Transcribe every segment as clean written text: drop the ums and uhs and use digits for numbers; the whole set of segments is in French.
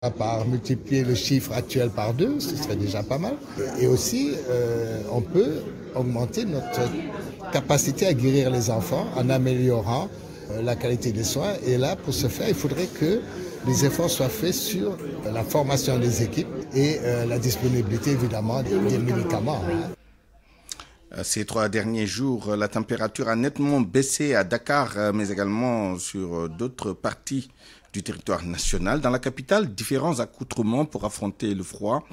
Par multiplier le chiffre actuel par 2, ce serait déjà pas mal. Et aussi, on peut augmenter notre capacité à guérir les enfants en améliorant la qualité des soins. Et là, pour ce faire, il faudrait que les efforts soient faits sur la formation des équipes et la disponibilité, évidemment, des médicaments. Ces 3 derniers jours, la température a nettement baissé à Dakar, mais également sur d'autres parties du territoire national. Dans la capitale, différents accoutrements pour affronter le froid.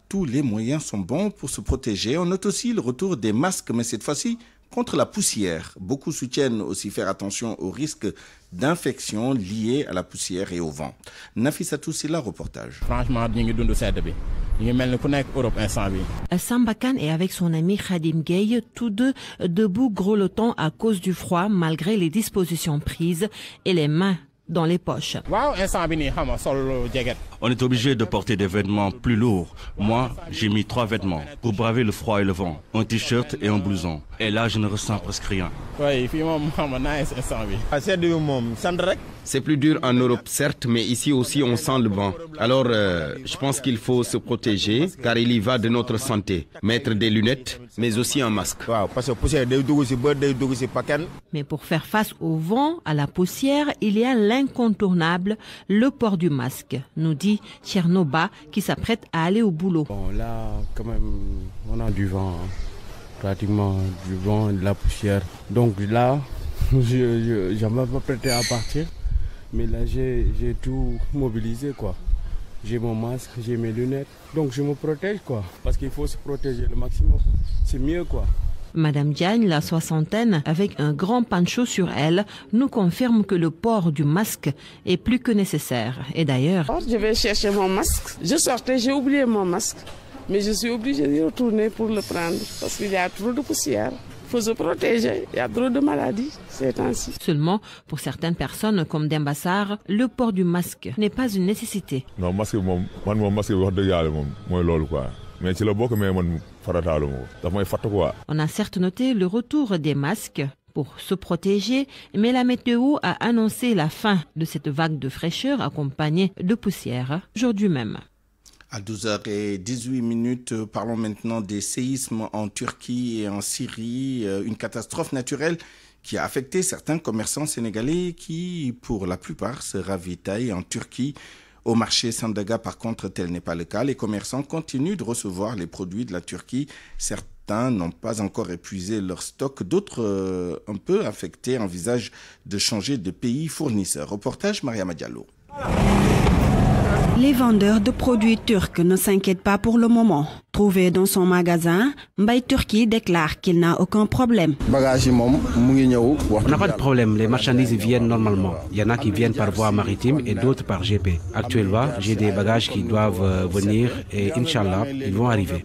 Tous les moyens sont bons pour se protéger. On note aussi le retour des masques, mais cette fois-ci contre la poussière. Beaucoup soutiennent aussi faire attention aux risques d'infection liés à la poussière et au vent. Nafissatou Silla, reportage. Franchement, Samba Kane est avec son ami Khadim Gueye, tous deux debout grelottants à cause du froid malgré les dispositions prises et les mains dans les poches. On est obligé de porter des vêtements plus lourds. Moi, j'ai mis 3 vêtements pour braver le froid et le vent. Un t-shirt et un blouson. Et là, je ne ressens presque rien. C'est plus dur en Europe, certes, mais ici aussi on sent le vent. Alors, je pense qu'il faut se protéger, car il y va de notre santé. Mettre des lunettes, mais aussi un masque. Mais pour faire face au vent, à la poussière, il y a l'incontournable, le port du masque, nous dit Tchernoba, qui s'apprête à aller au boulot. Bon, là, quand même, on a du vent, pratiquement du vent et de la poussière. Donc là, je ne vais pas prêter à partir. Mais là, j'ai tout mobilisé, quoi. J'ai mon masque, j'ai mes lunettes. Donc, je me protège, quoi. Parce qu'il faut se protéger le maximum. C'est mieux, quoi. Madame Diagne, la soixantaine, avec un grand pancho sur elle, nous confirme que le port du masque est plus que nécessaire. Et d'ailleurs... Je vais chercher mon masque. Je sortais, j'ai oublié mon masque. Mais je suis obligée de retourner pour le prendre. Parce qu'il y a trop de poussière. Il faut se protéger, il y a trop de maladies ces temps-ci. Seulement, pour certaines personnes comme Dembassar, le port du masque n'est pas une nécessité. Non, masque, masque, on a certes noté le retour des masques pour se protéger, mais la météo a annoncé la fin de cette vague de fraîcheur accompagnée de poussière aujourd'hui même. À 12h18, parlons maintenant des séismes en Turquie et en Syrie. Une catastrophe naturelle qui a affecté certains commerçants sénégalais qui, pour la plupart, se ravitaillent en Turquie. Au marché Sandaga, par contre, tel n'est pas le cas. Les commerçants continuent de recevoir les produits de la Turquie. Certains n'ont pas encore épuisé leur stock. D'autres, un peu affectés, envisagent de changer de pays fournisseur. Reportage Mariama Diallo. Les vendeurs de produits turcs ne s'inquiètent pas pour le moment. Trouvé dans son magasin, Mbaye Turki déclare qu'il n'a aucun problème. On n'a pas de problème, les marchandises viennent normalement. Il y en a qui viennent par voie maritime et d'autres par GP. Actuellement, j'ai des bagages qui doivent venir et Inch'Allah, ils vont arriver.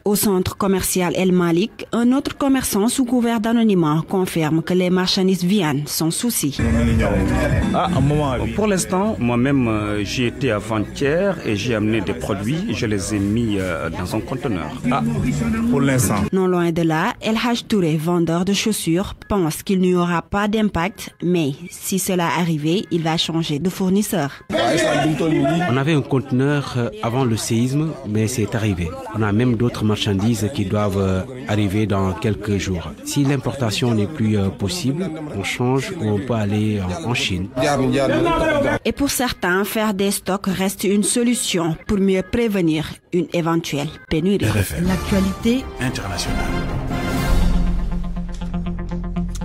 Au centre commercial El Malik, un autre commerçant sous couvert d'anonymat confirme que les marchandises viennent sans souci. Pour l'instant, moi-même, j'y étais avant-hier et j'ai amené des produits. Je les ai mis dans un conteneur. Pour l'instant. Non loin de là, El Haj Touré, vendeur de chaussures, pense qu'il n'y aura pas d'impact, mais si cela arrivait, il va changer de fournisseur. On avait un conteneur avant le séisme, mais c'est arrivé. On a même d'autres marchandises qui doivent arriver dans quelques jours. Si l'importation n'est plus possible, on change ou on peut aller en Chine. Et pour certains, faire des stocks reste une solution pour mieux prévenir une éventuelle pénurie. L'actualité internationale.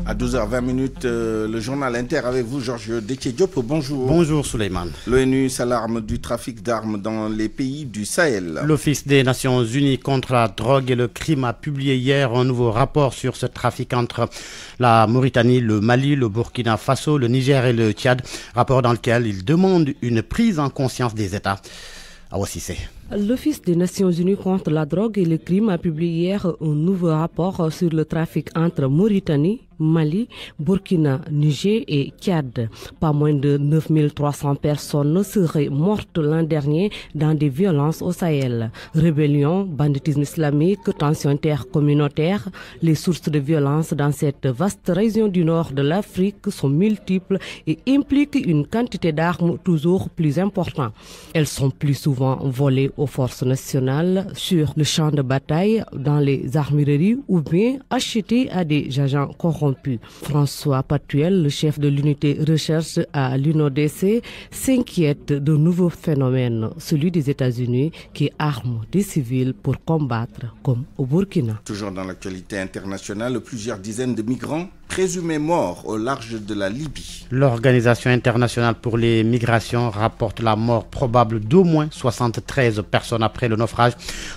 À 12h20, le journal Inter avec vous, Georges Détié Diop. Bonjour. Bonjour, Souleymane. L'ONU s'alarme du trafic d'armes dans les pays du Sahel. L'Office des Nations Unies contre la drogue et le crime a publié hier un nouveau rapport sur ce trafic entre la Mauritanie, le Mali, le Burkina Faso, le Niger et le Tchad. Rapport dans lequel il demande une prise en conscience des États. Ah, aussi c'est. L'Office des Nations Unies contre la drogue et le crime a publié hier un nouveau rapport sur le trafic entre Mauritanie, Mali, Burkina, Niger et Tchad. Pas moins de 9300 personnes seraient mortes l'an dernier dans des violences au Sahel. Rébellion, banditisme islamique, tensions intercommunautaires, les sources de violence dans cette vaste région du nord de l'Afrique sont multiples et impliquent une quantité d'armes toujours plus importante. Elles sont plus souvent volées aux forces nationales sur le champ de bataille, dans les armureries ou bien achetées à des agents corrompus. François Patuel, le chef de l'unité recherche à l'UNODC, s'inquiète de nouveaux phénomènes, celui des États-Unis qui arment des civils pour combattre, comme au Burkina. Toujours dans l'actualité internationale, plusieurs dizaines de migrants présumés morts au large de la Libye. L'Organisation internationale pour les migrations rapporte la mort probable d'au moins 73 personnes après le naufrage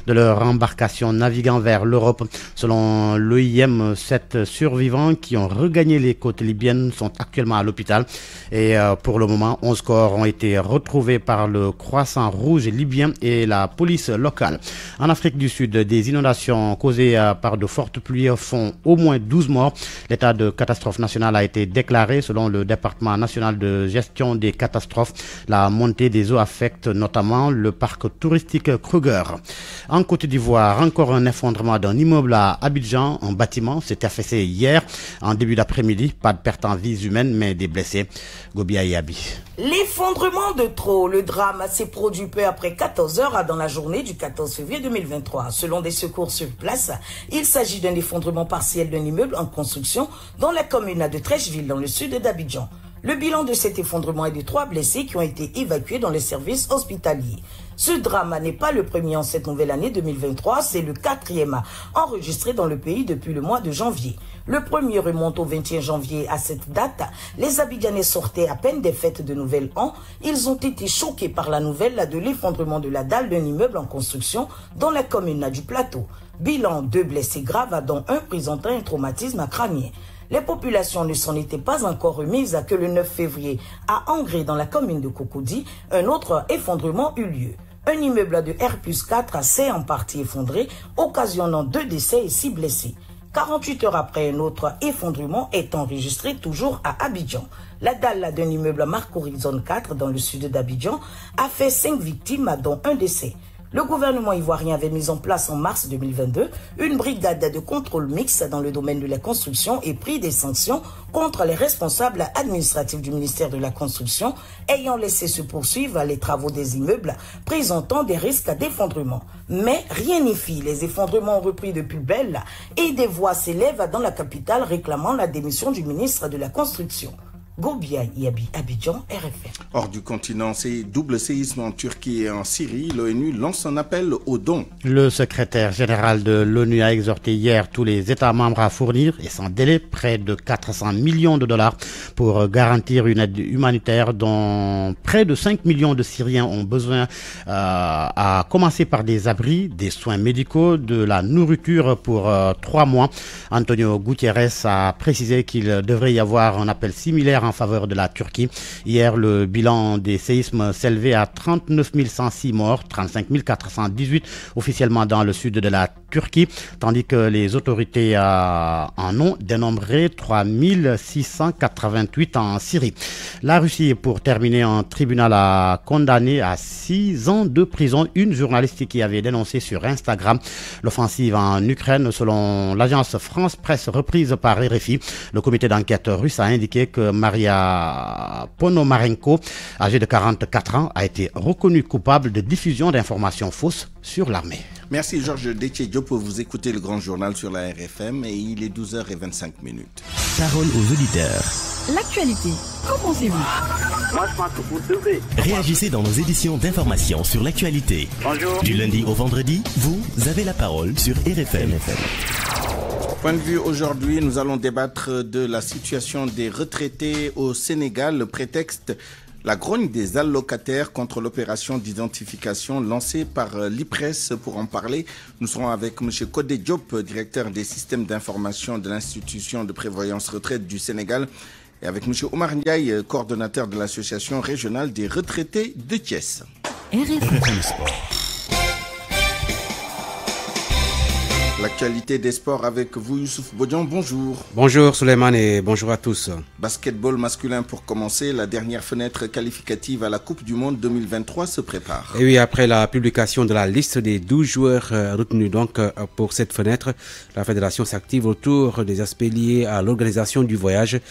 de leur embarcation naviguant vers l'Europe. Selon l'OIM, 7 survivants qui ont regagné les côtes libyennes sont actuellement à l'hôpital. Et pour le moment, 11 corps ont été retrouvés par le Croissant Rouge libyen et la police locale. En Afrique du Sud, des inondations causées par de fortes pluies font au moins 12 morts. L'état de catastrophe nationale a été déclaré selon le département national de gestion des catastrophes. La montée des eaux affecte notamment le parc touristique Kruger. En Côte d'Ivoire, encore un effondrement d'un immeuble à Abidjan. Un bâtiment s'est affaissé hier en début d'après-midi. Pas de perte en vies humaines mais des blessés. Gobia Yabi. L'effondrement de trop, le drame s'est produit peu après 14 heures dans la journée du 14 février 2023. Selon des secours sur place, il s'agit d'un effondrement partiel d'un immeuble en construction dans la commune de Trècheville, dans le sud d'Abidjan. Le bilan de cet effondrement est de 3 blessés qui ont été évacués dans les services hospitaliers. Ce drame n'est pas le premier en cette nouvelle année 2023, c'est le 4e enregistré dans le pays depuis le mois de janvier. Le premier remonte au 21 janvier. À cette date, les Abidjanais sortaient à peine des fêtes de Nouvel An. Ils ont été choqués par la nouvelle de l'effondrement de la dalle d'un immeuble en construction dans la commune du Plateau. Bilan 2 blessés graves, dont un présentant un traumatisme crânien. Les populations ne s'en étaient pas encore remises que le 9 février, à Angré, dans la commune de Cocody, un autre effondrement eut lieu. Un immeuble de R+4 s'est en partie effondré, occasionnant 2 décès et 6 blessés. 48 heures après, un autre effondrement est enregistré toujours à Abidjan. La dalle d'un immeuble Marc Horizon 4 dans le sud d'Abidjan a fait 5 victimes, dont un décès. Le gouvernement ivoirien avait mis en place en mars 2022 une brigade de contrôle mixte dans le domaine de la construction et pris des sanctions contre les responsables administratifs du ministère de la Construction ayant laissé se poursuivre les travaux des immeubles présentant des risques d'effondrement. Mais rien n'y fit, les effondrements ont repris de plus belle et des voix s'élèvent dans la capitale réclamant la démission du ministre de la Construction. Gobia Yabi, Abidjan, RFM. Hors du continent, c'est double séisme en Turquie et en Syrie. L'ONU lance un appel aux dons. Le secrétaire général de l'ONU a exhorté hier tous les États membres à fournir, et sans délai, près de 400 millions de dollars pour garantir une aide humanitaire dont près de 5 millions de Syriens ont besoin, à commencer par des abris, des soins médicaux, de la nourriture pour 3 mois. Antonio Guterres a précisé qu'il devrait y avoir un appel similaire en faveur de la Turquie. Hier, le bilan des séismes s'élevait à 39 106 morts, 35 418 officiellement dans le sud de la Turquie, tandis que les autorités en ont dénombré 3 688 en Syrie. La Russie, pour terminer, un tribunal a condamné à 6 ans de prison une journaliste qui avait dénoncé sur Instagram l'offensive en Ukraine. Selon l'agence France Presse reprise par RFI, le comité d'enquête russe a indiqué que Maria Ponomarenko, âgée de 44 ans, a été reconnue coupable de diffusion d'informations fausses sur l'armée. Merci Georges Détié-Diop. Vous écoutez le Grand Journal sur la RFM et il est 12h25. Parole aux auditeurs. L'actualité, qu'en pensez-vous? Moi, je pense que vous devrez. Réagissez dans nos éditions d'information sur l'actualité. Bonjour. Du lundi au vendredi, vous avez la parole sur RFM. Point de vue aujourd'hui, nous allons débattre de la situation des retraités au Sénégal. Le prétexte, la grogne des allocataires contre l'opération d'identification lancée par l'IPRES. Pour en parler, nous serons avec M. Kodé Diop, directeur des systèmes d'information de l'institution de prévoyance retraite du Sénégal, et avec M. Omar Ndiaye, coordonnateur de l'association régionale des retraités de Thiès. RFM Sport. L'actualité des sports avec vous, Youssouf Bodian, bonjour. Bonjour Souleymane et bonjour à tous. Basketball masculin pour commencer, la dernière fenêtre qualificative à la Coupe du Monde 2023 se prépare. Et oui, après la publication de la liste des 12 joueurs retenus donc pour cette fenêtre, la fédération s'active autour des aspects liés à l'organisation du voyage.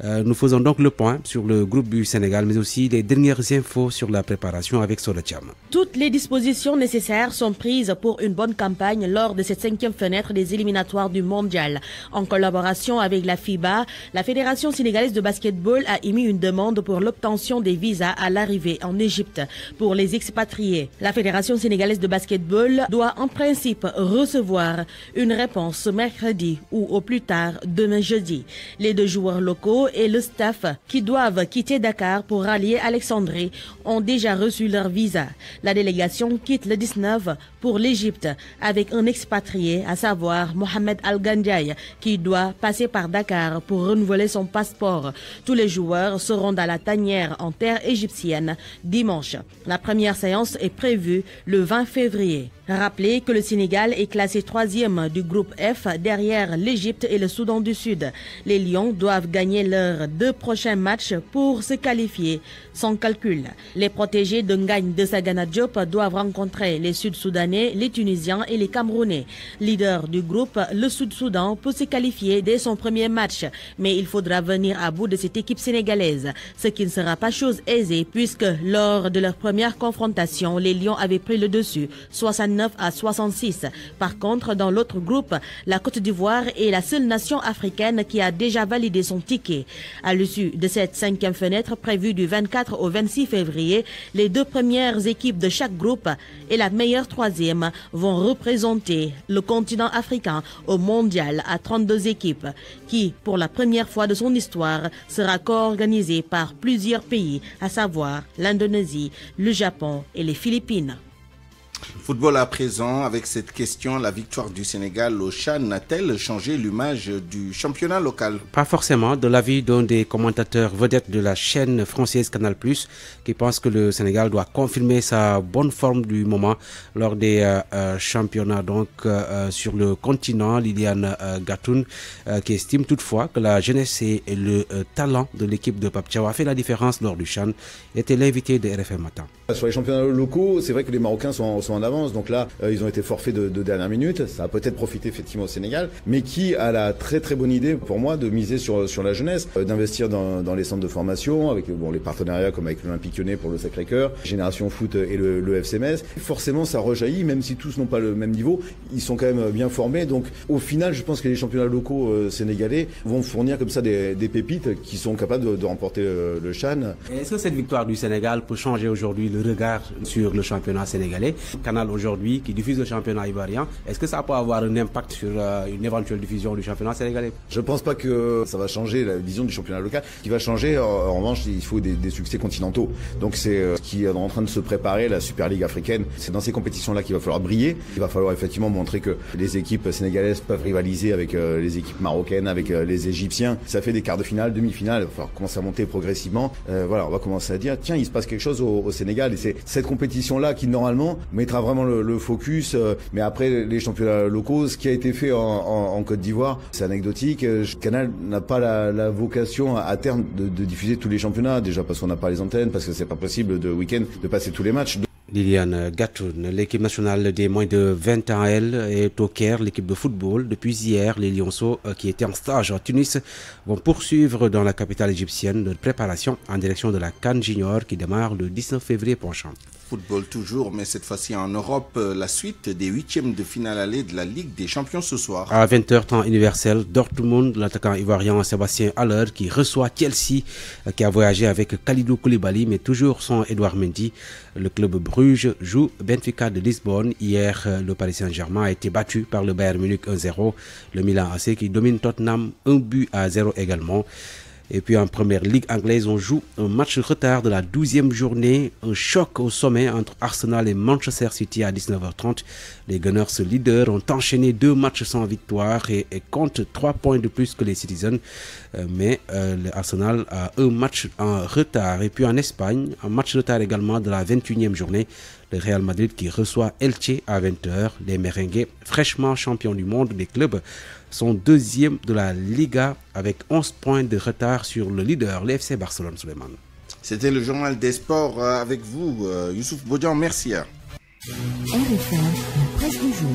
Nous faisons donc le point sur le groupe du Sénégal, mais aussi les dernières infos sur la préparation avec Soracham. Toutes les dispositions nécessaires sont prises pour une bonne campagne lors de cette 5e fenêtre des éliminatoires du mondial. En collaboration avec la FIBA, la Fédération sénégalaise de basketball a émis une demande pour l'obtention des visas à l'arrivée en Égypte pour les expatriés. La Fédération sénégalaise de basketball doit en principe recevoir une réponse ce mercredi ou au plus tard demain jeudi. Les 2 joueurs locaux et le staff qui doivent quitter Dakar pour rallier Alexandrie ont déjà reçu leur visa. La délégation quitte le 19 pour l'Égypte avec un expatrié, à savoir Mohamed Al-Gandiaï, qui doit passer par Dakar pour renouveler son passeport. Tous les joueurs seront dans la tanière en terre égyptienne dimanche. La première séance est prévue le 20 février. Rappelez que le Sénégal est classé 3e du groupe F derrière l'Égypte et le Soudan du Sud. Les Lions doivent gagner leurs 2 prochains matchs pour se qualifier sans calcul. Les protégés de Ngagne de Sagana Diop doivent rencontrer les Sud-Soudanais, les Tunisiens et les Camerounais. Leader du groupe, le Sud-Soudan peut se qualifier dès son premier match, mais il faudra venir à bout de cette équipe sénégalaise, ce qui ne sera pas chose aisée puisque lors de leur première confrontation, les Lions avaient pris le dessus, 69-66. Par contre, dans l'autre groupe, la Côte d'Ivoire est la seule nation africaine qui a déjà validé son ticket. À l'issue de cette 5e fenêtre prévue du 24 au 26 février, les 2 premières équipes de chaque groupe et la meilleure 3e vont représenter le continent africain au mondial à 32 équipes qui, pour la première fois de son histoire, sera co-organisée par plusieurs pays, à savoir l'Indonésie, le Japon et les Philippines. Football à présent, avec cette question, la victoire du Sénégal au CHAN a-t-elle changé l'image du championnat local? Pas forcément, de l'avis d'un des commentateurs vedettes de la chaîne française Canal+, qui pense que le Sénégal doit confirmer sa bonne forme du moment lors des championnats donc sur le continent. Liliane Gatoun, qui estime toutefois que la jeunesse et le talent de l'équipe de Pape Thiaw a fait la différence lors du CHAN, était l'invité de RFM Matin. Sur les championnats locaux, c'est vrai que les Marocains sont en avance, donc là ils ont été forfaits de dernière minute, ça a peut-être profité effectivement au Sénégal, mais qui a la très très bonne idée pour moi de miser sur la jeunesse, d'investir dans les centres de formation avec les partenariats comme avec l'Olympique Lyonnais pour le Sacré-Cœur, Génération Foot et le FC Metz. Forcément ça rejaillit, même si tous n'ont pas le même niveau, ils sont quand même bien formés, donc au final je pense que les championnats locaux sénégalais vont fournir comme ça des pépites qui sont capables de remporter le CHAN. Est-ce que cette victoire du Sénégal peut changer aujourd'hui le regard sur le championnat sénégalais? Canal aujourd'hui qui diffuse le championnat ivoirien, est-ce que ça peut avoir un impact sur une éventuelle diffusion du championnat sénégalais? Je pense pas que ça va changer la vision du championnat local. Ce qui va changer, en revanche, il faut des succès continentaux. Donc c'est ce qui est en train de se préparer, la Super League africaine. C'est dans ces compétitions-là qu'il va falloir briller. Il va falloir effectivement montrer que les équipes sénégalaises peuvent rivaliser avec les équipes marocaines, avec les Égyptiens. Ça fait des quarts de finale, demi-finale. Il va falloir commencer à monter progressivement. Voilà, on va commencer à dire, tiens, il se passe quelque chose au Sénégal. Et c'est cette compétition-là qui, normalement, mettra vraiment le focus. Mais après, les championnats locaux, ce qui a été fait en Côte d'Ivoire, c'est anecdotique. Canal n'a pas la vocation à terme de diffuser tous les championnats. Déjà parce qu'on n'a pas les antennes, parce que c'est pas possible de week-end de passer tous les matchs. Liliane Gatoun, l'équipe nationale des moins de 20 ans, elle, est au Caire, l'équipe de football. Depuis hier, les Lionceaux, qui étaient en stage à Tunis, vont poursuivre dans la capitale égyptienne leur préparation en direction de la CAN Junior qui démarre le 19 février prochain. Football toujours, mais cette fois-ci en Europe, la suite des 8e de finale allée de la Ligue des Champions ce soir. À 20h temps universel, Dortmund, l'attaquant ivoirien Sébastien Haller qui reçoit Chelsea, qui a voyagé avec Kalidou Koulibaly, mais toujours sans Edouard Mendy. Le club Bruges joue Benfica de Lisbonne. Hier, le Paris Saint-Germain a été battu par le Bayern Munich 1-0. Le Milan AC qui domine Tottenham 1-0 également. Et puis en première ligue anglaise, on joue un match retard de la 12e journée. Un choc au sommet entre Arsenal et Manchester City à 19h30. Les Gunners leaders ont enchaîné 2 matchs sans victoire et comptent 3 points de plus que les Citizens. Mais Arsenal a un match en retard. Et puis en Espagne, un match retard également de la 21e journée. Le Real Madrid qui reçoit Elche à 20h. Les Merengues, fraîchement champions du monde des clubs, sont deuxième de la Liga avec 11 points de retard sur le leader, l'FC Barcelone. Suleiman. C'était le journal des sports avec vous, Youssouf Bodian. Merci. RFM, la presse du jour.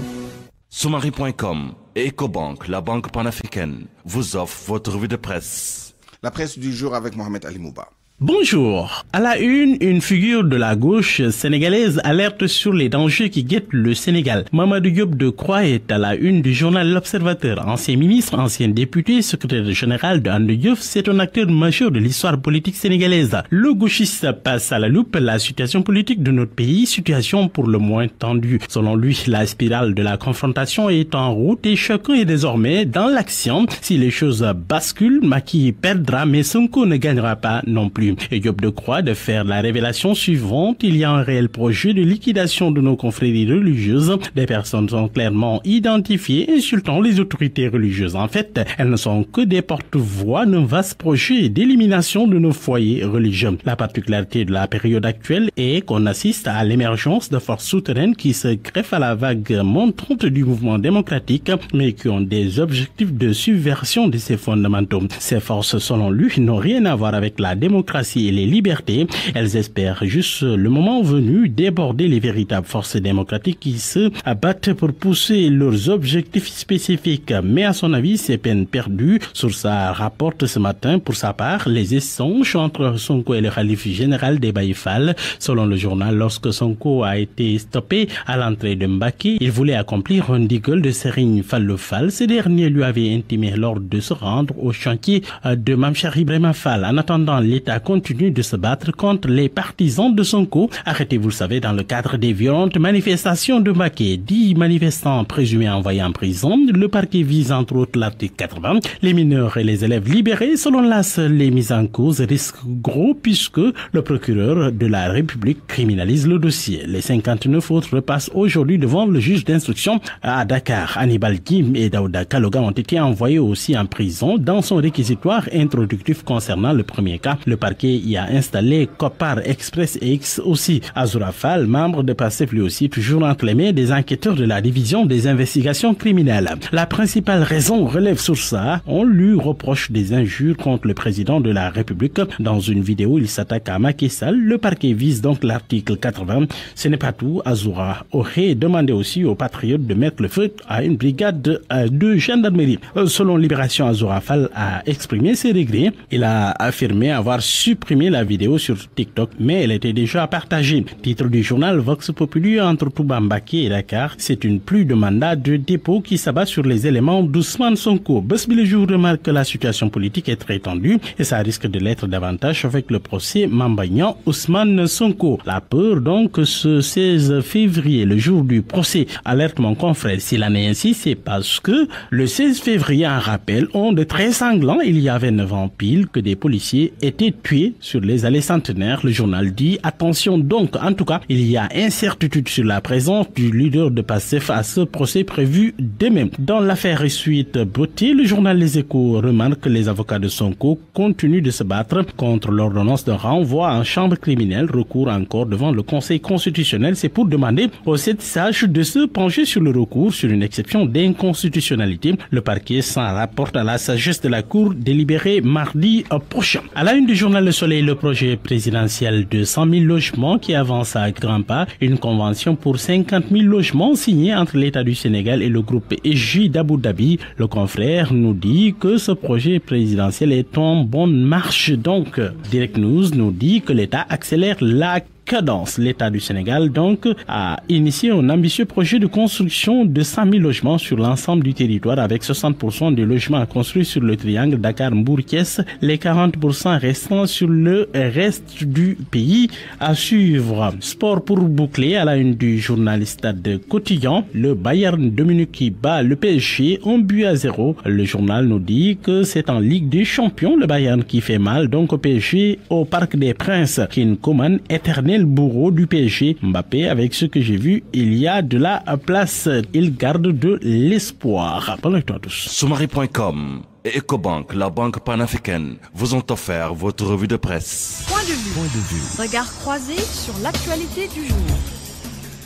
Soumari.com et Ecobank, la banque panafricaine, vous offre votre revue de presse. La presse du jour avec Mohamed Ali Mouba. Bonjour. À la une figure de la gauche sénégalaise alerte sur les dangers qui guettent le Sénégal. Mamadou Diop Decroix est à la une du journal L'Observateur. Ancien ministre, ancien député, secrétaire général de Ande Diouf, c'est un acteur majeur de l'histoire politique sénégalaise. Le gauchiste passe à la loupe la situation politique de notre pays, situation pour le moins tendue. Selon lui, la spirale de la confrontation est en route et chacun est désormais dans l'action. Si les choses basculent, Macky perdra, mais Sonko ne gagnera pas non plus. Et Diop Decroix de faire la révélation suivante: il y a un réel projet de liquidation de nos confréries religieuses. Des personnes sont clairement identifiées insultant les autorités religieuses. En fait, elles ne sont que des porte-voix d'un vaste projet d'élimination de nos foyers religieux. La particularité de la période actuelle est qu'on assiste à l'émergence de forces souterraines qui se greffent à la vague montante du mouvement démocratique, mais qui ont des objectifs de subversion de ses fondamentaux. Ces forces, selon lui, n'ont rien à voir avec la démocratie et les libertés. Elles espèrent juste le moment venu déborder les véritables forces démocratiques qui se battent pour pousser leurs objectifs spécifiques. Mais à son avis, c'est peine perdue. Source rapporte ce matin, pour sa part, les échanges entre Sonko et le khalife général des Baye Fall. Selon le journal, lorsque Sonko a été stoppé à l'entrée de Mbacké, il voulait accomplir un diggle de Serigne Fallou Fall. Ce dernier lui avait intimé lors de se rendre au chantier de Mame Cheikh Ibrahima Fall. En attendant, l'État continue de se battre contre les partisans de Sonko. Arrêtés, vous le savez, dans le cadre des violentes manifestations de Mbacké. 10 manifestants présumés envoyés en prison. Le parquet vise entre autres l'article 80. Les mineurs et les élèves libérés. Selon l'AS, les mises en cause risquent gros puisque le procureur de la République criminalise le dossier. Les 59 autres repassent aujourd'hui devant le juge d'instruction à Dakar. Hannibal Djim et Daouda Kaloga ont été envoyés aussi en prison dans son réquisitoire introductif concernant le premier cas. Le parquet y a installé Copar Express X aussi. Azoura Fall, membre de PASTEF lui aussi, toujours entre les mains des enquêteurs de la division des investigations criminelles. La principale raison, relève sur ça, on lui reproche des injures contre le président de la République. Dans une vidéo, il s'attaque à Macky Sall. Le parquet vise donc l'article 80. Ce n'est pas tout. Azoura aurait demandé aussi aux patriotes de mettre le feu à une brigade de gendarmerie. Selon Libération, Azoura Fall a exprimé ses regrets. Il a affirmé avoir supprimé la vidéo sur TikTok, mais elle était déjà partagée. Titre du journal Vox Populi: entre Touba Mbacké et Dakar, c'est une pluie de mandats de dépôt qui s'abat sur les éléments d'Ousmane Sonko. Bosby Le Jour remarque que la situation politique est très tendue et ça risque de l'être davantage avec le procès Mame Mbaye Niang Ousmane Sonko. La peur donc ce 16 février, le jour du procès. Alerte mon confrère, s'il en est ainsi, c'est parce que le 16 février, un rappel, onde très sanglant, il y avait 9 ans pile que des policiers étaient tués sur les allées Centenaire. Le journal dit attention donc, en tout cas, il y a incertitude sur la présence du leader de PASTEF à ce procès prévu demain. Dans l'affaire Suite Beauté, le journal Les Échos remarque que les avocats de Sonko continuent de se battre contre l'ordonnance de renvoi en chambre criminelle. Recours encore devant le Conseil constitutionnel. C'est pour demander aux 7 sages de se pencher sur le recours sur une exception d'inconstitutionnalité. Le parquet s'en rapporte à la sagesse de la Cour délibérée mardi prochain. À la une du journal Le Soleil, le projet présidentiel de 100 000 logements qui avance à grands pas. Une convention pour 50 000 logements signée entre l'État du Sénégal et le groupe EJ d'Abu Dhabi. Le confrère nous dit que ce projet présidentiel est en bonne marche. Donc, Direct News nous dit que l'État accélère la cadence. L'État du Sénégal, donc, a initié un ambitieux projet de construction de 100 000 logements sur l'ensemble du territoire avec 60% des logements construits sur le triangle Dakar-Mbour-Thiès, les 40% restants sur le reste du pays. À suivre. Sport pour boucler à la une du journaliste de Quotidien. Le Bayern de Munich qui bat le PSG 1-0. Le journal nous dit que c'est en Ligue des Champions le Bayern qui fait mal, donc au PSG au Parc des Princes. King Koeman, éternel bourreau du PSG. Mbappé, avec ce que j'ai vu, il y a de la place. Il garde de l'espoir. Bonne nuit à tous. Soumari.com et Ecobank, la banque panafricaine, vous ont offert votre revue de presse. Point de vue. Regard croisé sur l'actualité du jour.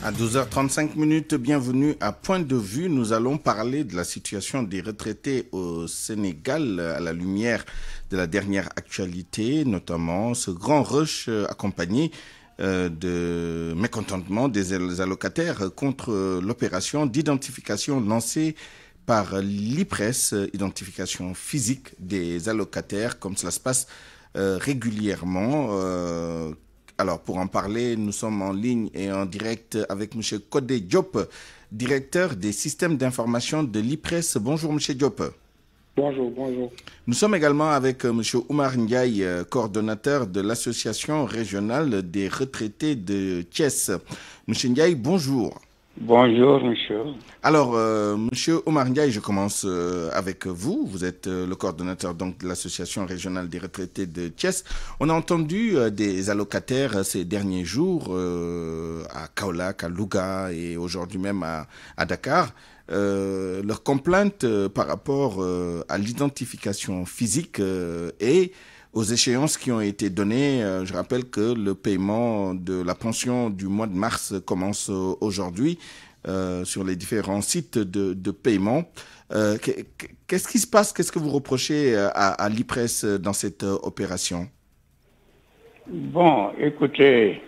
À 12h35, bienvenue à Point de vue. Nous allons parler de la situation des retraités au Sénégal à la lumière de la dernière actualité, notamment ce grand rush accompagné de mécontentement des allocataires contre l'opération d'identification lancée par l'IPRES, identification physique des allocataires, comme cela se passe régulièrement. Alors, pour en parler, nous sommes en ligne et en direct avec M. Codé Diop, directeur des systèmes d'information de l'IPRES. Bonjour, M. Diop. Bonjour, bonjour. Nous sommes également avec M. Oumar Ndiaye, coordonnateur de l'association régionale des retraités de Thiès. M. Ndiaye, bonjour. Bonjour, monsieur. Alors, monsieur Oumar Ndiaye, je commence avec vous. Vous êtes le coordonnateur donc, de l'association régionale des retraités de Thiès. On a entendu des allocataires ces derniers jours à Kaolack, à Louga et aujourd'hui même à Dakar. Leurs complaintes par rapport à l'identification physique et aux échéances qui ont été données. Je rappelle que le paiement de la pension du mois de mars commence aujourd'hui sur les différents sites de paiement. Qu'est-ce qui se passe? Qu'est-ce que vous reprochez à l'IPRES dans cette opération? Bon, écoutez,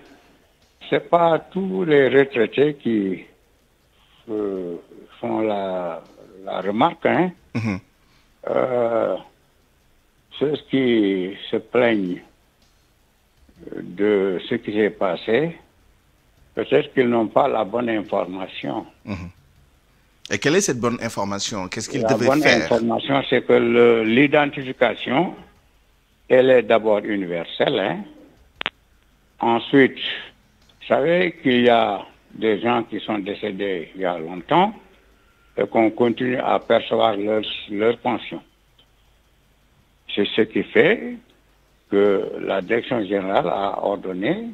c'est pas tous les retraités qui font la remarque, hein. Ceux qui se plaignent de ce qui s'est passé, peut-être qu'ils n'ont pas la bonne information. Et quelle est cette bonne information? Qu'est-ce qu'ils devaient faire? La bonne information, c'est que l'identification, elle est d'abord universelle. Hein. Ensuite, vous savez qu'il y a des gens qui sont décédés il y a longtemps et qu'on continue à percevoir leur pension. C'est ce qui fait que la direction générale a ordonné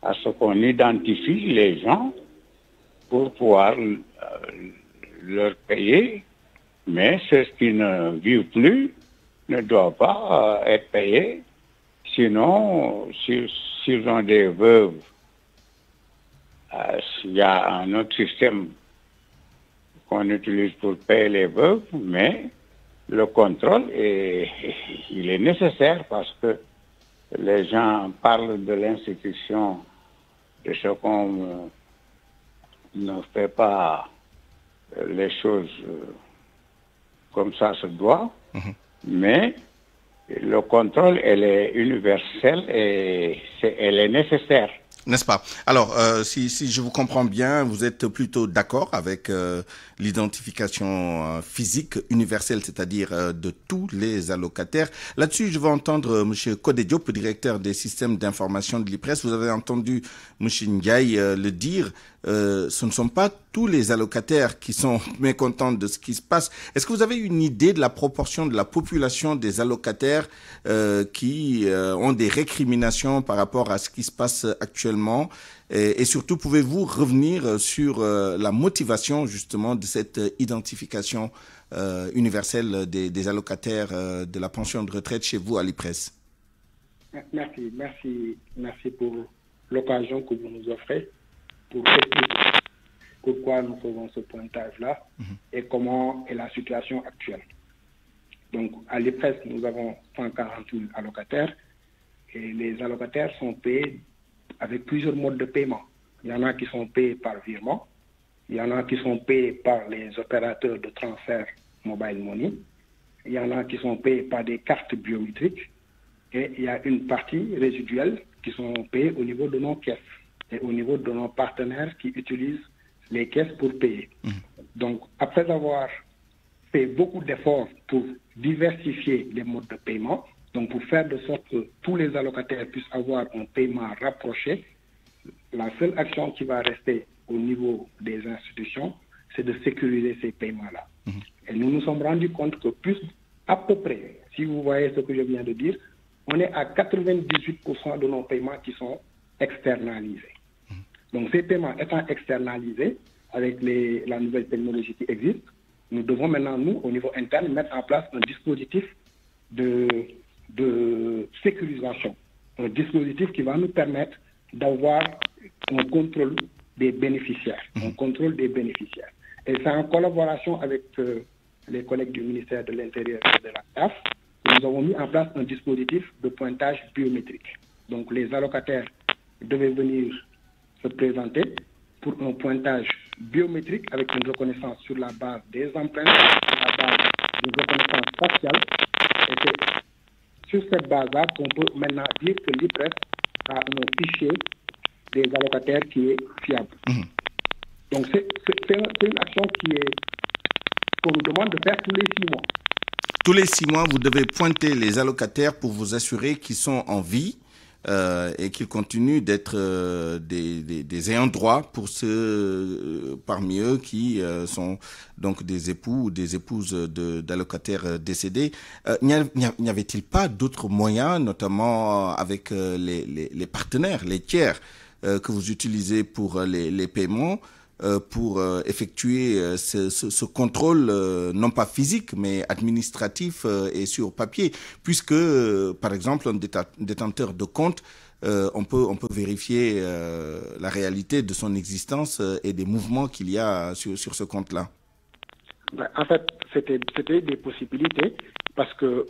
à ce qu'on identifie les gens pour pouvoir leur payer, mais ceux qui ne vivent plus ne doivent pas être payés. Sinon, s'ils ont des veuves, il y a un autre système qu'on utilise pour payer les veuves, mais le contrôle, il est nécessaire parce que les gens parlent de l'institution, de ce qu'on ne fait pas les choses comme ça se doit, mais le contrôle, elle est universelle et elle est nécessaire. N'est-ce pas? Alors, si je vous comprends bien, vous êtes plutôt d'accord avec l'identification physique universelle, c'est-à-dire de tous les allocataires. Là-dessus, je veux entendre M. Codé Diop, directeur des systèmes d'information de l'IPRES. Vous avez entendu M. Ndiaye le dire. Ce ne sont pas tous les allocataires qui sont mécontents de ce qui se passe. Est-ce que vous avez une idée de la proportion de la population des allocataires qui ont des récriminations par rapport à ce qui se passe actuellement? Et surtout, pouvez-vous revenir sur la motivation justement de cette identification universelle des allocataires de la pension de retraite chez vous à l'IPRES? Merci pour l'occasion que vous nous offrez pour expliquer pourquoi nous faisons ce pointage-là et comment est la situation actuelle. Donc, à l'IPRES, nous avons 140 000 allocataires et les allocataires sont payés avec plusieurs modes de paiement. Il y en a qui sont payés par virement, il y en a qui sont payés par les opérateurs de transfert mobile money, il y en a qui sont payés par des cartes biométriques et il y a une partie résiduelle qui sont payées au niveau de nos caisses. et au niveau de nos partenaires qui utilisent les caisses pour payer. Donc, après avoir fait beaucoup d'efforts pour diversifier les modes de paiement, donc pour faire de sorte que tous les allocataires puissent avoir un paiement rapproché, la seule action qui va rester au niveau des institutions, c'est de sécuriser ces paiements-là. Et nous nous sommes rendus compte que plus, à peu près, si vous voyez ce que je viens de dire, on est à 98% de nos paiements qui sont externalisés. Donc ces paiements étant externalisés, avec la nouvelle technologie qui existe, nous devons maintenant, nous, au niveau interne, mettre en place un dispositif de sécurisation. Un dispositif qui va nous permettre d'avoir un contrôle des bénéficiaires. Un contrôle des bénéficiaires. Et c'est en collaboration avec les collègues du ministère de l'Intérieur et de la CAF que nous avons mis en place un dispositif de pointage biométrique. Donc les allocataires devaient venir se présenter pour un pointage biométrique avec une reconnaissance sur la base des empreintes, sur la base d'une reconnaissance faciale. Et c'est sur cette base-là qu'on peut maintenant dire que l'IPRES a un fichier des allocataires qui est fiable. Donc c'est une action qu'on nous demande de faire tous les 6 mois. Tous les 6 mois, vous devez pointer les allocataires pour vous assurer qu'ils sont en vie et qu'ils continuent d'être des ayants droit pour ceux parmi eux qui sont donc des époux ou des épouses d'allocataires décédés. N'y avait-il pas d'autres moyens, notamment avec les partenaires, les tiers que vous utilisez pour les paiements, pour effectuer ce contrôle, non pas physique, mais administratif et sur papier, puisque, par exemple, un détenteur de compte, on peut vérifier la réalité de son existence et des mouvements qu'il y a sur ce compte-là. En fait, c'était des possibilités, parce que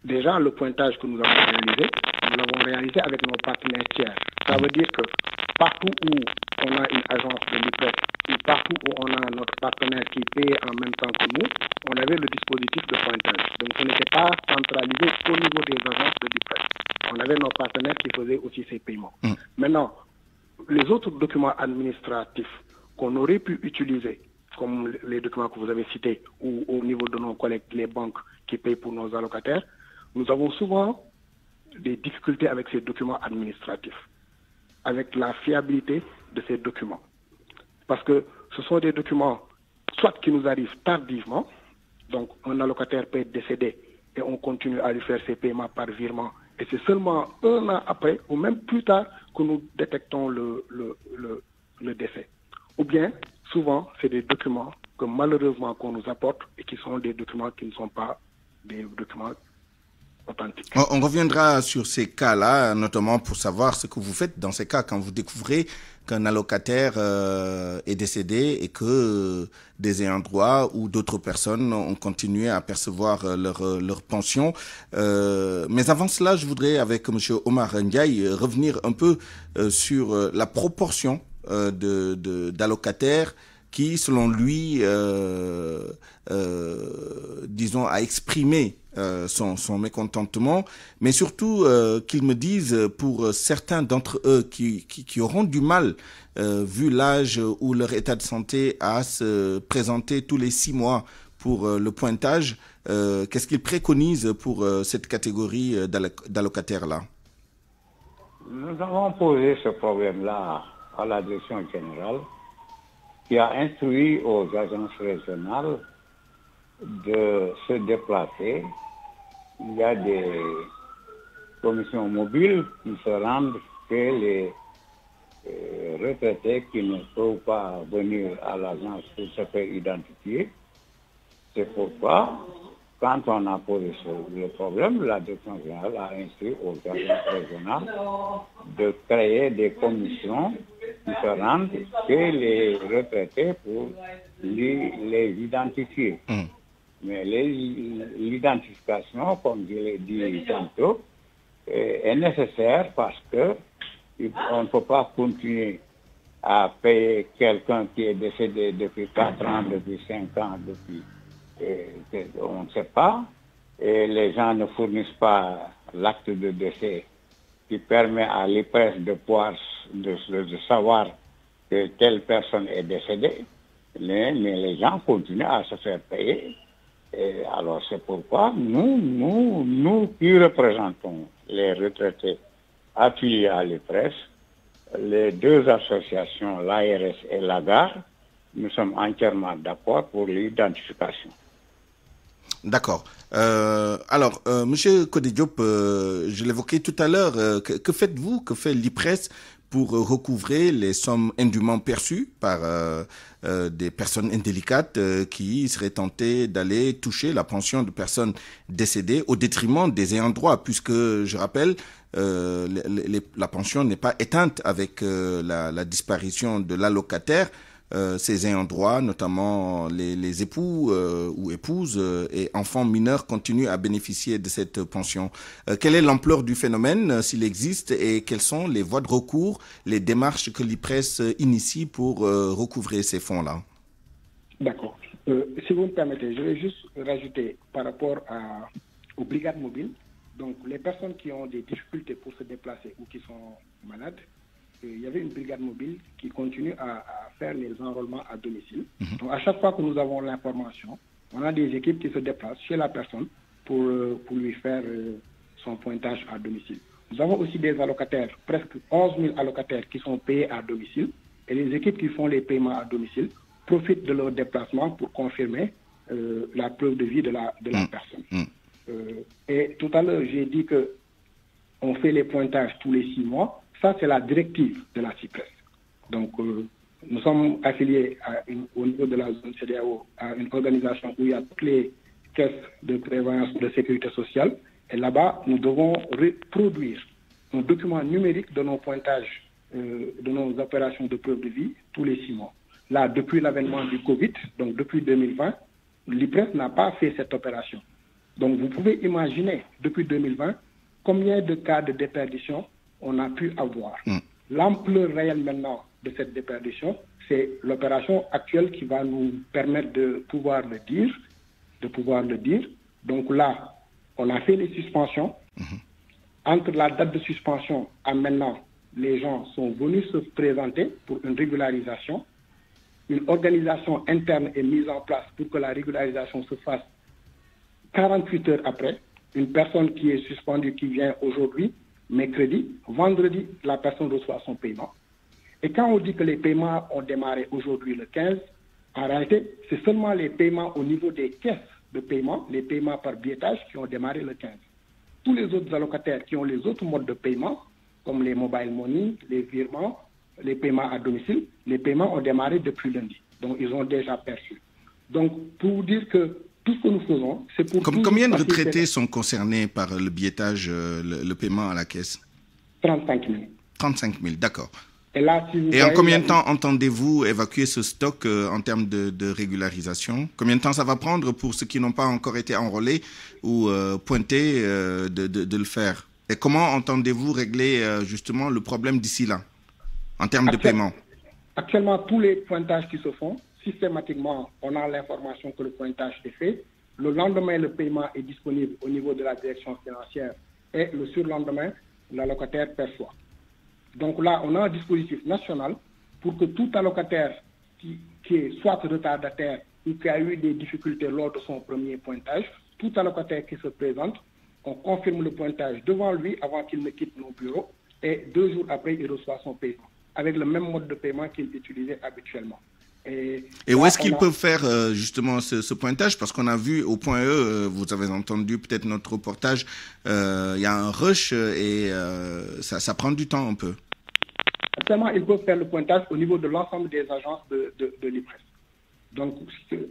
déjà, le pointage que nous avons réalisé, nous l'avons réalisé avec nos partenaires tiers. Ça veut dire que partout où on a une agence de l'IPRES ou partout où on a notre partenaire qui paye en même temps que nous, on avait le dispositif de pointage. Donc ce n'était pas centralisé au niveau des agences de l'IPRES. On avait nos partenaires qui faisaient aussi ces paiements. Maintenant, les autres documents administratifs qu'on aurait pu utiliser, comme les documents que vous avez cités, ou au niveau de nos collègues, les banques qui payent pour nos allocataires, nous avons souvent des difficultés avec ces documents administratifs, avec la fiabilité de ces documents. Parce que ce sont des documents, soit qui nous arrivent tardivement, donc un allocataire peut être décédé et on continue à lui faire ses paiements par virement, et c'est seulement 1 an après, ou même plus tard, que nous détectons le décès. Ou bien, souvent, c'est des documents que malheureusement qu'on nous apporte et qui sont des documents qui ne sont pas des documents authentique. On reviendra sur ces cas-là, notamment pour savoir ce que vous faites dans ces cas quand vous découvrez qu'un allocataire est décédé et que des ayants droit ou d'autres personnes ont continué à percevoir leur pension. Mais avant cela, je voudrais, avec M. Omar Ndiaye, revenir un peu sur la proportion d'allocataires qui, selon lui, disons, a exprimé son mécontentement, mais surtout qu'il me dise pour certains d'entre eux qui auront du mal, vu l'âge ou leur état de santé, à se présenter tous les 6 mois pour le pointage, qu'est-ce qu'ils préconisent pour cette catégorie d'allocataires-là? Nous avons posé ce problème-là à la direction générale, qui a instruit aux agences régionales de se déplacer. Il y a des commissions mobiles qui se rendent chez les retraités qui ne peuvent pas venir à l'agence pour se faire identifier. C'est pourquoi, quand on a posé le problème, la direction générale a instruit aux agences régionales de créer des commissions qui se rendent chez les retraités pour les identifier. Mais l'identification, comme je l'ai dit tantôt, est nécessaire parce que on ne peut pas continuer à payer quelqu'un qui est décédé depuis 4 ans, depuis 5 ans, depuis on ne sait pas, et les gens ne fournissent pas l'acte de décès qui permet à l'IPRES de pouvoir de savoir que telle personne est décédée, mais les gens continuent à se faire payer. Et alors c'est pourquoi nous qui représentons les retraités affiliés à l'IPRES, les deux associations, l'ARS et l'AGAR, nous sommes entièrement d'accord pour l'identification. D'accord. Alors, Monsieur Codé Diop, je l'évoquais tout à l'heure, que faites-vous, que fait l'IPRES pour recouvrer les sommes indûment perçues par des personnes indélicates qui seraient tentées d'aller toucher la pension de personnes décédées au détriment des ayants droit, puisque, je rappelle, la pension n'est pas éteinte avec la disparition de l'allocataire. Ces ayants droit, notamment les époux ou épouses et enfants mineurs, continuent à bénéficier de cette pension. Quelle est l'ampleur du phénomène, s'il existe, et quelles sont les voies de recours, les démarches que l'IPRES initie pour recouvrer ces fonds-là? D'accord. Si vous me permettez, je vais juste rajouter par rapport aux brigades mobiles. Donc, les personnes qui ont des difficultés pour se déplacer ou qui sont malades, il y avait une brigade mobile qui continue à faire les enrôlements à domicile. Donc, à chaque fois que nous avons l'information, on a des équipes qui se déplacent chez la personne pour lui faire son pointage à domicile. Nous avons aussi des allocataires, presque 11 000 allocataires qui sont payés à domicile, et les équipes qui font les paiements à domicile profitent de leur déplacement pour confirmer la preuve de vie de la personne. Et tout à l'heure, j'ai dit qu'on fait les pointages tous les 6 mois. Ça, c'est la directive de la CIPRES. Donc, nous sommes affiliés au niveau de la zone CEDEAO à une organisation où il y a toutes les caisses de prévoyance de sécurité sociale. Et là-bas, nous devons reproduire un document numérique de nos pointages, de nos opérations de preuve de vie tous les 6 mois. Là, depuis l'avènement du Covid, donc depuis 2020, l'IPRES n'a pas fait cette opération. Donc, vous pouvez imaginer, depuis 2020, combien de cas de déperdition on a pu avoir. L'ampleur réelle maintenant de cette déperdition, c'est l'opération actuelle qui va nous permettre de pouvoir le dire. Donc là, on a fait les suspensions. Entre la date de suspension à maintenant, les gens sont venus se présenter pour une régularisation. Une organisation interne est mise en place pour que la régularisation se fasse 48 heures après. Une personne qui est suspendue, qui vient aujourd'hui, mercredi, vendredi, la personne reçoit son paiement. Et quand on dit que les paiements ont démarré aujourd'hui le 15, en réalité, c'est seulement les paiements au niveau des caisses de paiement, les paiements par billetage qui ont démarré le 15. Tous les autres allocataires qui ont les autres modes de paiement, comme les mobile money, les virements, les paiements à domicile, les paiements ont démarré depuis lundi. Donc, ils ont déjà perçu. Donc, pour vous dire que tout ce que nous faisons, c'est pour... Combien de retraités sont concernés par le billetage, le paiement à la caisse? 35 000. 35 000, d'accord. Et, là, si en combien de temps entendez-vous évacuer ce stock en termes de régularisation? Combien de temps ça va prendre pour ceux qui n'ont pas encore été enrôlés ou pointés de le faire? Et comment entendez-vous régler justement le problème d'ici là, en termes de paiement? Actuellement, tous les pointages qui se font, systématiquement, on a l'information que le pointage est fait. Le lendemain, le paiement est disponible au niveau de la direction financière et le surlendemain, l'allocataire perçoit. Donc là, on a un dispositif national pour que tout allocataire qui est soit retardataire ou qui a eu des difficultés lors de son premier pointage, tout allocataire qui se présente, on confirme le pointage devant lui avant qu'il ne quitte nos bureaux et 2 jours après, il reçoit son paiement avec le même mode de paiement qu'il utilisait habituellement. Et où est-ce qu'ils peuvent faire justement ce pointage? Parce qu'on a vu au point E, vous avez entendu peut-être notre reportage, il y a un rush et ça prend du temps un peu. Actuellement, ils peuvent faire le pointage au niveau de l'ensemble des agences de l'IPRES. Donc,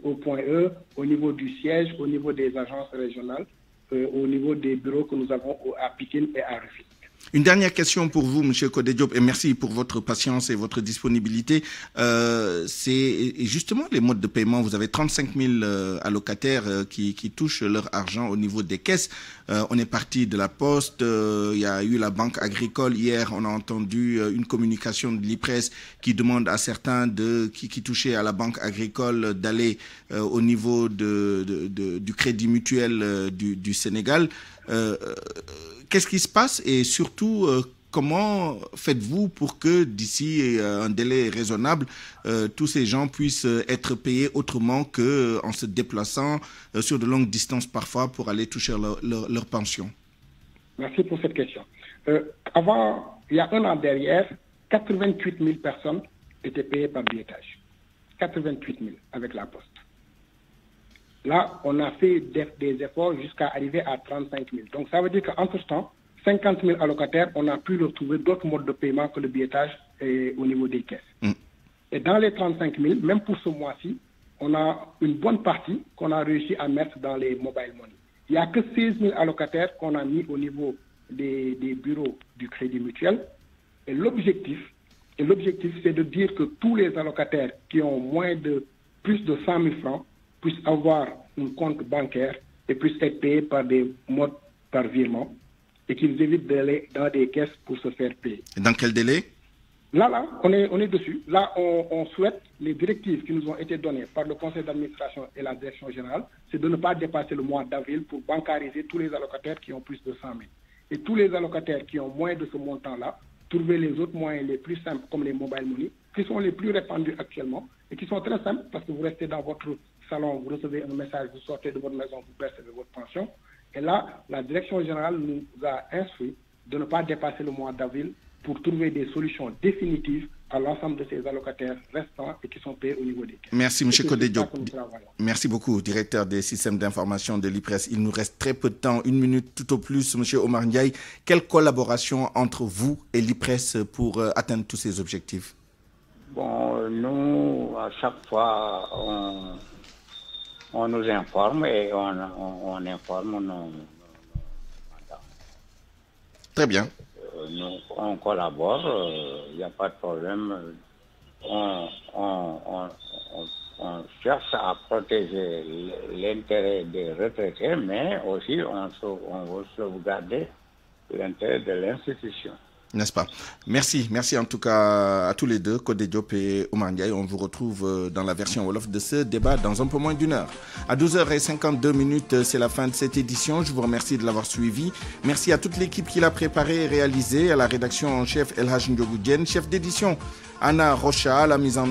au point E, au niveau du siège, au niveau des agences régionales, au niveau des bureaux que nous avons à Pikine et à Rufisque. Une dernière question pour vous, M. Codé Diop, et merci pour votre patience et votre disponibilité. C'est justement les modes de paiement. Vous avez 35 000 allocataires qui touchent leur argent au niveau des caisses. On est parti de la Poste, il y a eu la Banque Agricole. Hier, on a entendu une communication de l'IPRES qui demande à certains qui touchaient à la Banque Agricole d'aller au niveau du Crédit Mutuel du Sénégal. Qu'est-ce qui se passe et surtout, comment faites-vous pour que d'ici un délai raisonnable, tous ces gens puissent être payés autrement qu'en se déplaçant sur de longues distances parfois pour aller toucher leur pension? Merci pour cette question. Avant, il y a un an derrière, 88 000 personnes étaient payées par billetage. 88 000 avec la Poste. Là, on a fait des efforts jusqu'à arriver à 35 000. Donc, ça veut dire qu'entre-temps, 50 000 allocataires, on a pu retrouver d'autres modes de paiement que le billetage au niveau des caisses. Et dans les 35 000, même pour ce mois-ci, on a une bonne partie qu'on a réussi à mettre dans les mobile money. Il n'y a que 16 000 allocataires qu'on a mis au niveau des bureaux du Crédit Mutuel. Et l'objectif, c'est de dire que tous les allocataires qui ont plus de 100 000 francs puissent avoir un compte bancaire et puissent être payés par des modes par virement et qu'ils évitent d'aller dans des caisses pour se faire payer. Et dans quel délai? Là, on est dessus. Là, on souhaite, les directives qui nous ont été données par le conseil d'administration et la direction générale, c'est de ne pas dépasser le mois d'avril pour bancariser tous les allocataires qui ont plus de 100 000. Et tous les allocataires qui ont moins de ce montant-là, trouver les autres moyens les plus simples comme les mobile money, qui sont les plus répandus actuellement et qui sont très simples parce que vous restez dans votre salon, vous recevez un message, vous sortez de votre maison, vous percevez votre pension. Et là, la direction générale nous a instruit de ne pas dépasser le mois d'avril pour trouver des solutions définitives à l'ensemble de ces allocataires restants et qui sont payés au niveau des caisses. Merci, M. Codé Diop. Merci beaucoup, directeur des systèmes d'information de l'IPRES. Il nous reste très peu de temps, 1 minute tout au plus. M. Omar Ndiaye, quelle collaboration entre vous et l'IPRES pour atteindre tous ces objectifs? Bon, nous, à chaque fois, on nous informe et on informe nos mandats. Très bien. Nous, on collabore, il n'y a pas de problème. On cherche à protéger l'intérêt des retraités, mais aussi on veut sauvegarder l'intérêt de l'institution. N'est-ce pas? Merci en tout cas à tous les deux, Codé Diop et Omar Ndiaye. On vous retrouve dans la version Wolof de ce débat dans un peu moins d'1 heure. À 12h52, c'est la fin de cette édition. Je vous remercie de l'avoir suivi. Merci à toute l'équipe qui l'a préparé et réalisé, à la rédaction en chef El Hadj Ndiogou Diène, chef d'édition Anna Rocha, à la mise en